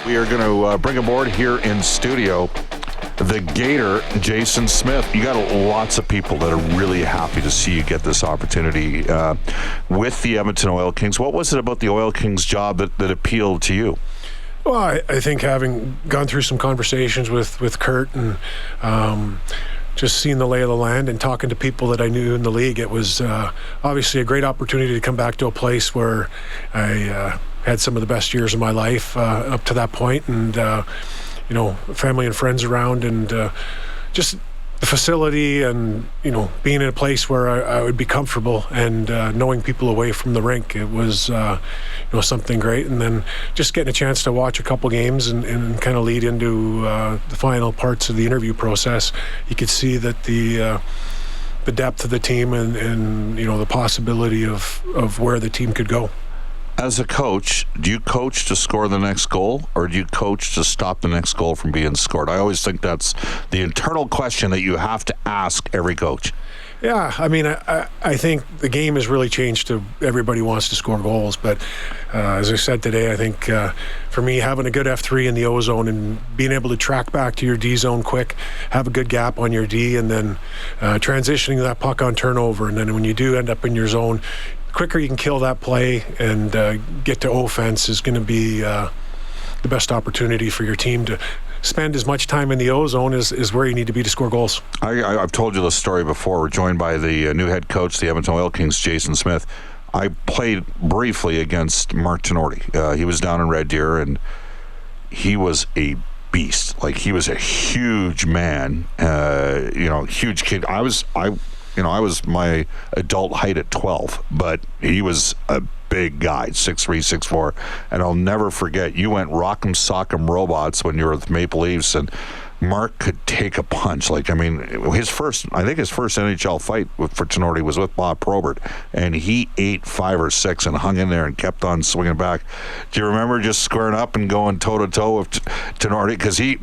We are going to bring aboard here in studio the Gator, Jason Smith. You got lots of people that are really happy to see you get this opportunity with the Edmonton Oil Kings. What was it about the Oil Kings job that appealed to you? Well, I think having gone through some conversations with Kurt and just seeing the lay of the land and talking to people that I knew in the league, it was obviously a great opportunity to come back to a place where I had some of the best years of my life up to that point, and family and friends around, and just the facility, and being in a place where I would be comfortable, and knowing people away from the rink. It was something great. And then just getting a chance to watch a couple games and kind of lead into the final parts of the interview process. You could see that the depth of the team and the possibility of where the team could go. As a coach, do you coach to score the next goal, or do you coach to stop the next goal from being scored? I always think that's the internal question that you have to ask every coach. Yeah, I mean, I think the game has really changed to everybody wants to score goals. But as I said today, I think for me, having a good F3 in the O zone and being able to track back to your D zone quick, have a good gap on your D, and then transitioning that puck on turnover. And then when you do end up in your zone, quicker you can kill that play and get to offense is going to be the best opportunity for your team to spend as much time in the O zone is where you need to be to score goals. I've told you this story before. We're joined by the new head coach, the Edmonton Oil Kings, Jason Smith. I played briefly against Mark Tenorti. He was down in Red Deer, and he was a beast. Like, he was a huge man, huge kid. I was my adult height at 12, but he was a big guy, 6'3", 6'4", and I'll never forget, you went rock'em sock'em robots when you were with Maple Leafs, and Mark could take a punch. His first NHL fight for Tenorti was with Bob Probert, and he ate 5 or 6 and hung in there and kept on swinging back. Do you remember just squaring up and going toe-to-toe with Tenorti? Because you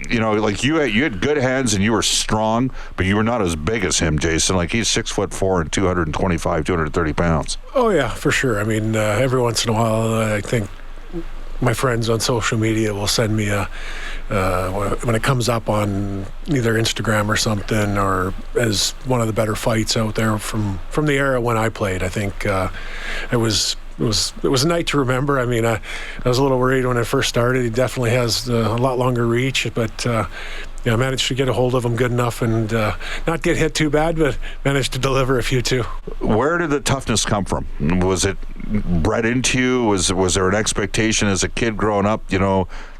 had good hands and you were strong, but you were not as big as him, Jason. Like, he's 6'4" and 225, 230 pounds. Oh, yeah, for sure. I mean, every once in a while, I think my friends on social media will send me when it comes up on either Instagram or something, or as one of the better fights out there from the era when I played. I think it was a night to remember. I mean, I was a little worried when I first started. He definitely has a lot longer reach, but I managed to get a hold of him good enough and not get hit too bad, but managed to deliver a few too. Where did the toughness come from? Was it bred into you? Was there an expectation as a kid growing up?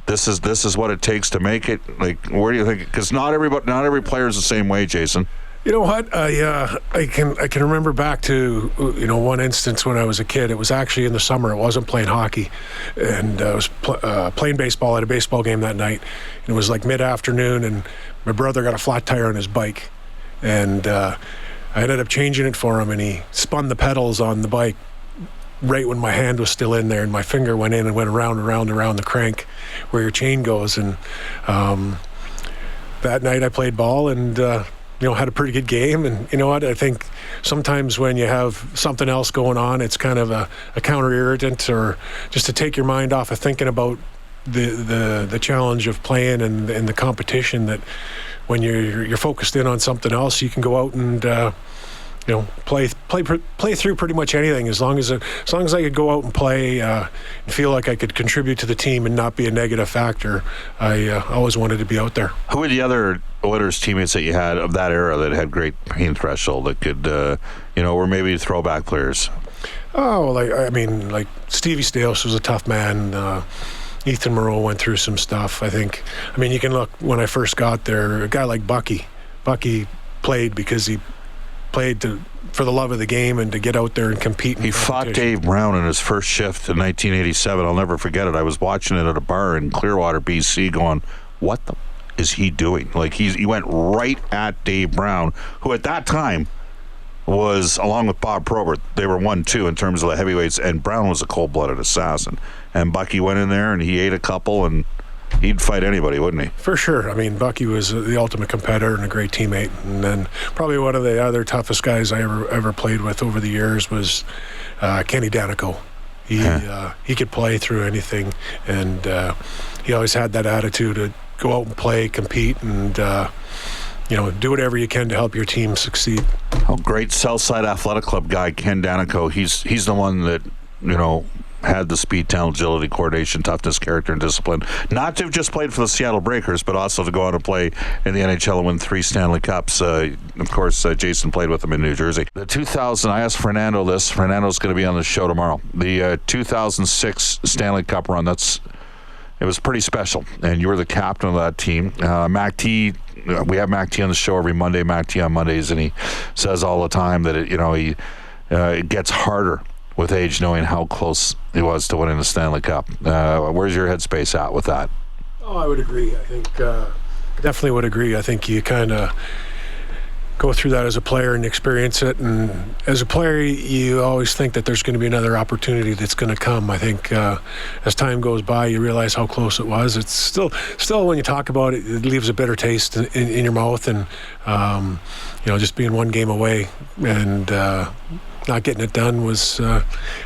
This is what it takes to make it. Like, where do you think? Because not every player is the same way, Jason. You know what? I can remember back to one instance when I was a kid. It was actually in the summer. It wasn't playing hockey, and I was playing baseball at a baseball game that night. And it was like mid-afternoon, and my brother got a flat tire on his bike, and I ended up changing it for him, and he spun the pedals on the bike right when my hand was still in there, and my finger went in and went around the crank where your chain goes. And that night I played ball and had a pretty good game. And you know what? I think sometimes when you have something else going on, it's kind of a counter-irritant, or just to take your mind off of thinking about the challenge of playing and the competition, that when you're focused in on something else, you can go out and play through pretty much anything, as long as I could go out and play and feel like I could contribute to the team and not be a negative factor. I always wanted to be out there. Who were the other Oilers teammates that you had of that era that had great pain threshold, that could were maybe throwback players? Oh, like Stevie Stais was a tough man. Ethan Moreau went through some stuff, I think. I mean, you can look, when I first got there, a guy like Bucky played because he played for the love of the game and to get out there and compete. He fought Dave Brown in his first shift in 1987. I'll never forget it. I was watching it at a bar in Clearwater, BC, going, what the is he doing? Like, he went right at Dave Brown, who at that time was, along with Bob Probert, they were 1-2 in terms of the heavyweights, and Brown was a cold-blooded assassin. And Bucky went in there and he ate a couple, and he'd fight anybody, wouldn't he? For sure. I mean, Bucky was the ultimate competitor and a great teammate. And then probably one of the other toughest guys I ever played with over the years was Kenny Danico. He could play through anything, and he always had that attitude to go out and play, compete, and do whatever you can to help your team succeed. Oh, great Southside Athletic Club guy, Ken Danico. He's the one that, had the speed, talent, agility, coordination, toughness, character, and discipline. Not to have just played for the Seattle Breakers, but also to go on and play in the NHL and win 3 Stanley Cups. Of course, Jason played with them in New Jersey. I asked Fernando this. Fernando's going to be on the show tomorrow. The 2006 Stanley Cup run, it was pretty special, and you were the captain of that team. Mac T, we have Mac T on the show every Monday, Mac T on Mondays, and he says all the time that it gets harder with age, knowing how close he was to winning the Stanley Cup. Where's your headspace at with that? Oh, I would agree. I think definitely would agree. I think you kind of go through that as a player and experience it. And as a player, you always think that there's going to be another opportunity that's going to come. I think as time goes by, you realize how close it was. It's still when you talk about it, it leaves a bitter taste in your mouth. And, just being one game away and not getting it done was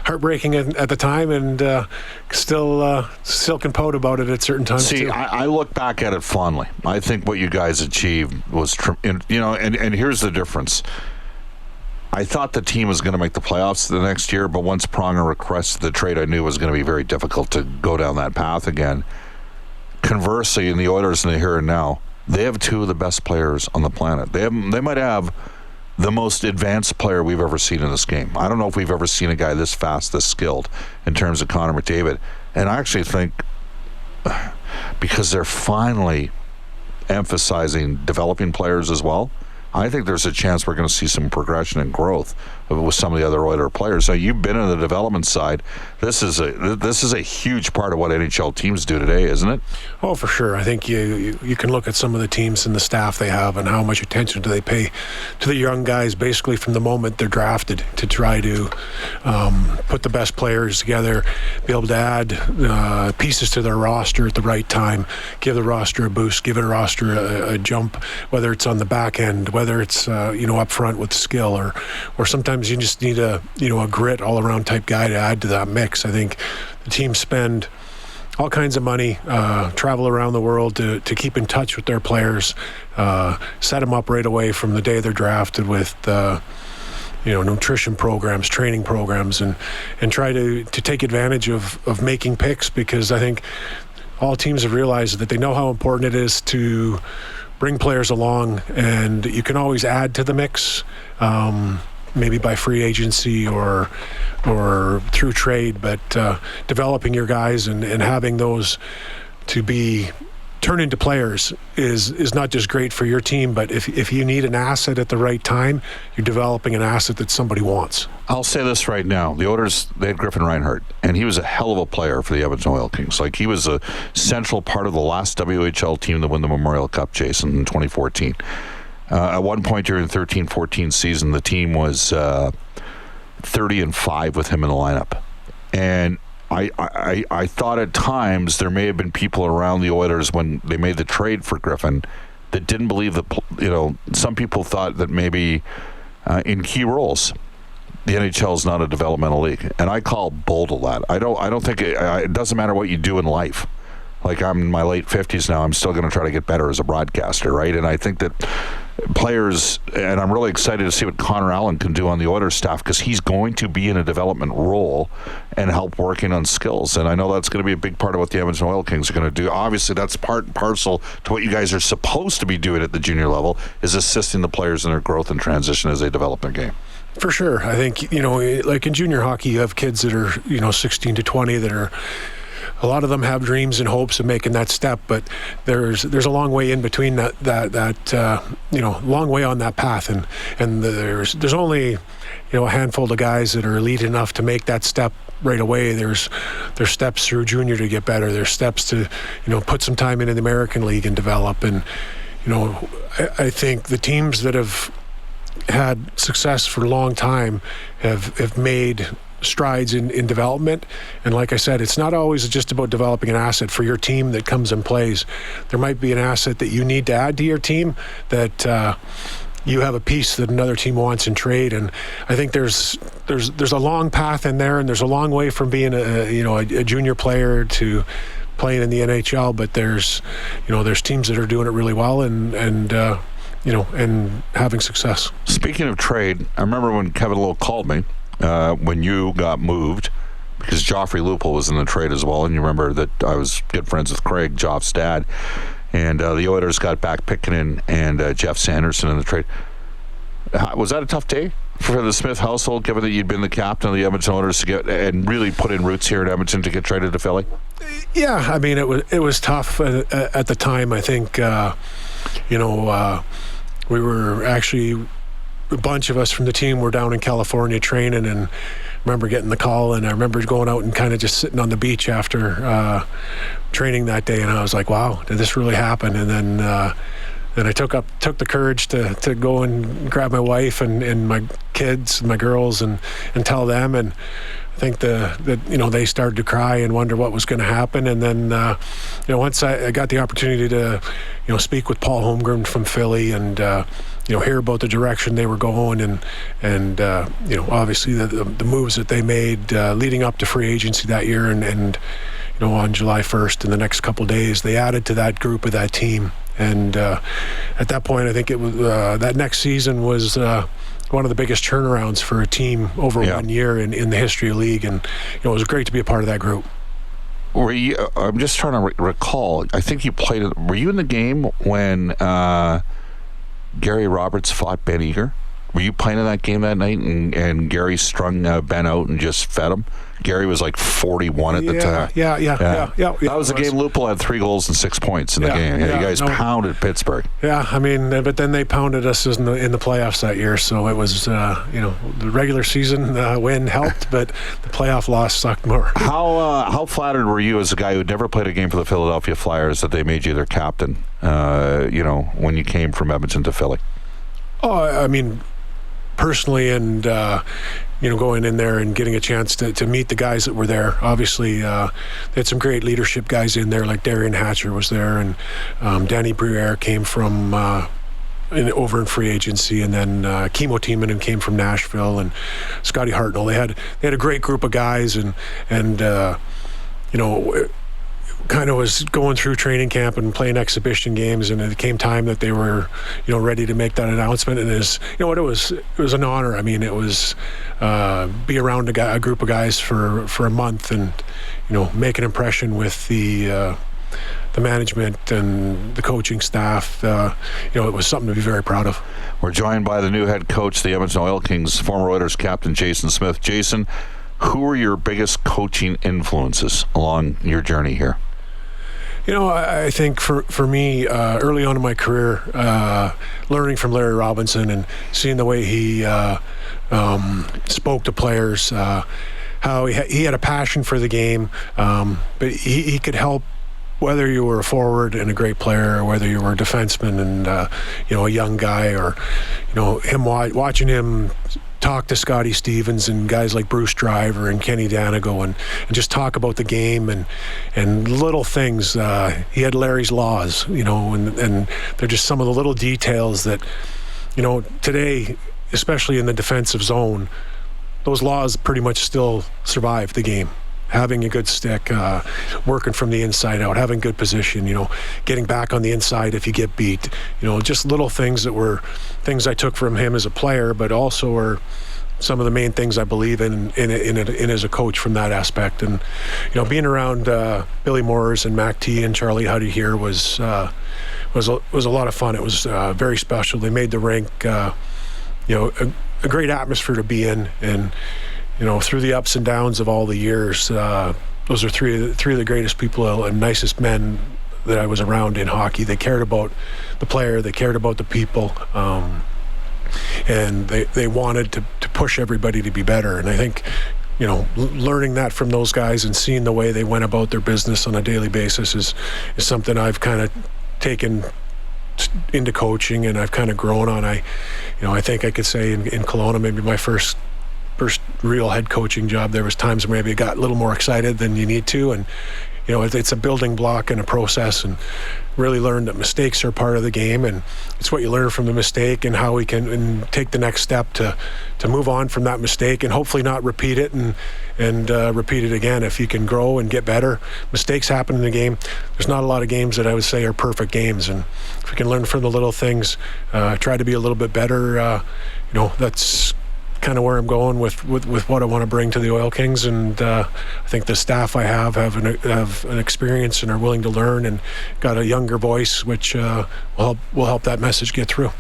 heartbreaking at the time, and still can pout about it at certain times. See, I look back at it fondly. I think what you guys achieved was, and here's the difference. I thought the team was going to make the playoffs the next year, but once Pronger requested the trade, I knew it was going to be very difficult to go down that path again. Conversely, in the Oilers in the here and now, they have 2 of the best players on the planet. They might have the most advanced player we've ever seen in this game. I don't know if we've ever seen a guy this fast, this skilled in terms of Connor McDavid. And I actually think because they're finally emphasizing developing players as well, I think there's a chance we're going to see some progression and growth with some of the other Oilers players. So you've been on the development side. This is a huge part of what NHL teams do today, isn't it? Oh, for sure. I think you can look at some of the teams and the staff they have and how much attention do they pay to the young guys basically from the moment they're drafted to try to put the best players together, be able to add pieces to their roster at the right time, give the roster a boost, give a roster a jump, whether it's on the back end, whether it's up front with skill, or sometimes you just need a grit all around type guy to add to that mix. I think the teams spend all kinds of money, travel around the world to keep in touch with their players, set them up right away from the day they're drafted with nutrition programs, training programs, and try to take advantage of making picks, because I think all teams have realized that they know how important it is to bring players along, and you can always add to the mix, maybe by free agency or through trade, but developing your guys and having those to be turned into players is not just great for your team, but if you need an asset at the right time, you're developing an asset that somebody wants. I'll say this right now. The Oilers, they had Griffin Reinhart, and he was a hell of a player for the Edmonton Oil Kings. Like, he was a central part of the last WHL team to win the Memorial Cup, Jason, in 2014. At one point during the 13-14 season, the team was 30-5 with him in the lineup. And I thought at times there may have been people around the Oilers when they made the trade for Griffin that didn't believe that, some people thought that maybe in key roles, the NHL is not a developmental league. And I call bull to that. I don't think it doesn't matter what you do in life. Like, I'm in my late 50s now, I'm still going to try to get better as a broadcaster, right? And I think that players, and I'm really excited to see what Connor Allen can do on the Oilers staff, because he's going to be in a development role and help working on skills. And I know that's going to be a big part of what the Edmonton Oil Kings are going to do. Obviously, that's part and parcel to what you guys are supposed to be doing at the junior level, is assisting the players in their growth and transition as they develop their game. For sure. I think, like in junior hockey, you have kids that are, 16 to 20 that are, a lot of them have dreams and hopes of making that step, but there's a long way in between that long way on that path, and there's only a handful of guys that are elite enough to make that step right away. There's steps through junior to get better. There's steps to put some time in the American League and develop. And I think the teams that have had success for a long time have made strides in development. And like I said, it's not always just about developing an asset for your team that comes and plays. There might be an asset that you need to add to your team that you have a piece that another team wants in trade. And I think there's a long path in there, and there's a long way from being a junior player to playing in the NHL. But there's teams that are doing it really well and having success. Speaking of trade, I remember when Kevin Lowe called me when you got moved, because Joffrey Lupul was in the trade as well, and you remember that I was good friends with Craig, Joff's dad, and the Oilers got back Pickinen and Jeff Sanderson in the trade. Was that a tough day for the Smith household, given that you'd been the captain of the Edmonton Oilers to get and really put in roots here in Edmonton to get traded to Philly? Yeah, I mean, it was tough at the time. I think we were actually, a bunch of us from the team were down in California training, and I remember getting the call, and I remember going out and kind of just sitting on the beach after training that day, and I was like, wow, did this really happen? And then I took the courage to go and grab my wife and my kids, my girls, and tell them, and I think they started to cry and wonder what was going to happen. And then once I got the opportunity to speak with Paul Holmgren from Philly and hear about the direction they were going and obviously the moves that they made leading up to free agency that year, and on July 1st, in the next couple of days, they added to that group of that team. And at that point, I think it was that next season was one of the biggest turnarounds for a team over 1 year in the history of the league, and it was great to be a part of that group. I'm just trying to recall. I think you played. Were you in the game when Gary Roberts fought Ben Eager? Were you playing in that game that night, and Gary strung Ben out and just fed him? Gary was like 41 at the time. Yeah. That was the game. Lupul had 3 goals and 6 points in the game. You guys pounded Pittsburgh. Yeah, I mean, but then they pounded us in the playoffs that year. So it was, the regular season win helped, but the playoff loss sucked more. How flattered were you as a guy who'd never played a game for the Philadelphia Flyers that they made you their captain? When you came from Edmonton to Philly. Oh, I mean, personally, and going in there and getting a chance to meet the guys that were there. Obviously, they had some great leadership guys in there, like Darian Hatcher was there, and Danny Briere came from over in free agency, and then Kimmo Timonen came from Nashville, and Scotty Hartnell. They had a great group of guys, and kind of was going through training camp and playing exhibition games, and it came time that they were ready to make that announcement, and it was an honor. I mean, it was be around a group of guys for a month and make an impression with the management and the coaching staff. It was something to be very proud of. We're joined by the new head coach, the Edmonton Oil Kings, former Oilers captain Jason Smith. Jason, who are your biggest coaching influences along your journey here? I think for me, early on in my career, learning from Larry Robinson and seeing the way he spoke to players, how he had a passion for the game, but he could help whether you were a forward and a great player, or whether you were a defenseman and a young guy, or him watching him talk to Scotty Stevens and guys like Bruce Driver and Kenny Danigo and just talk about the game and little things. He had Larry's laws, and they're just some of the little details that, today, especially in the defensive zone, those laws pretty much still survive the game. Having a good stick, working from the inside out, having good position, getting back on the inside if you get beat, just little things that were things I took from him as a player, but also are some of the main things I believe in as a coach from that aspect. And being around Billy Moores and Mac T and Charlie Huddy here was a lot of fun. It was very special. They made the rink a great atmosphere to be in, and through the ups and downs of all the years, those are three of the greatest people and nicest men that I was around in hockey. They cared about the player, they cared about the people, and they wanted to push everybody to be better. And I think, learning that from those guys and seeing the way they went about their business on a daily basis is something I've kind of taken into coaching, and I've kind of grown on. I think I could say in Kelowna, maybe my first real head coaching job, there was times where maybe I got a little more excited than you need to, and it's a building block and a process, and really learned that mistakes are part of the game, and it's what you learn from the mistake and how we can take the next step to move on from that mistake and hopefully not repeat it and repeat it again. If you can grow and get better, mistakes happen in the game. There's not a lot of games that I would say are perfect games, and if we can learn from the little things, try to be a little bit better, that's kind of where I'm going with what I want to bring to the Oil Kings. And I think the staff I have an experience and are willing to learn and got a younger voice, which will help that message get through.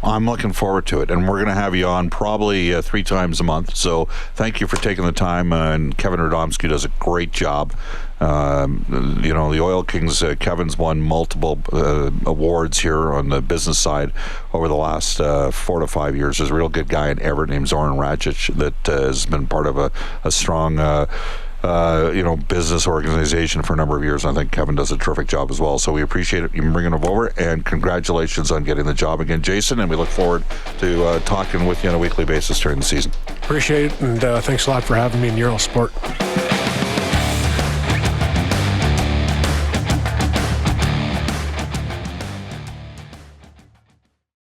I'm looking forward to it, and we're going to have you on probably 3 times a month. So thank you for taking the time, and Kevin Radomski does a great job. The Oil Kings, Kevin's won multiple awards here on the business side over the last 4 to 5 years. There's a real good guy in Everett named Zoran Racic that has been part of a strong business organization for a number of years. I think Kevin does a terrific job as well. So we appreciate it, you bringing him over, and congratulations on getting the job again, Jason. And we look forward to talking with you on a weekly basis during the season. Appreciate it, and thanks a lot for having me in Euro Sport.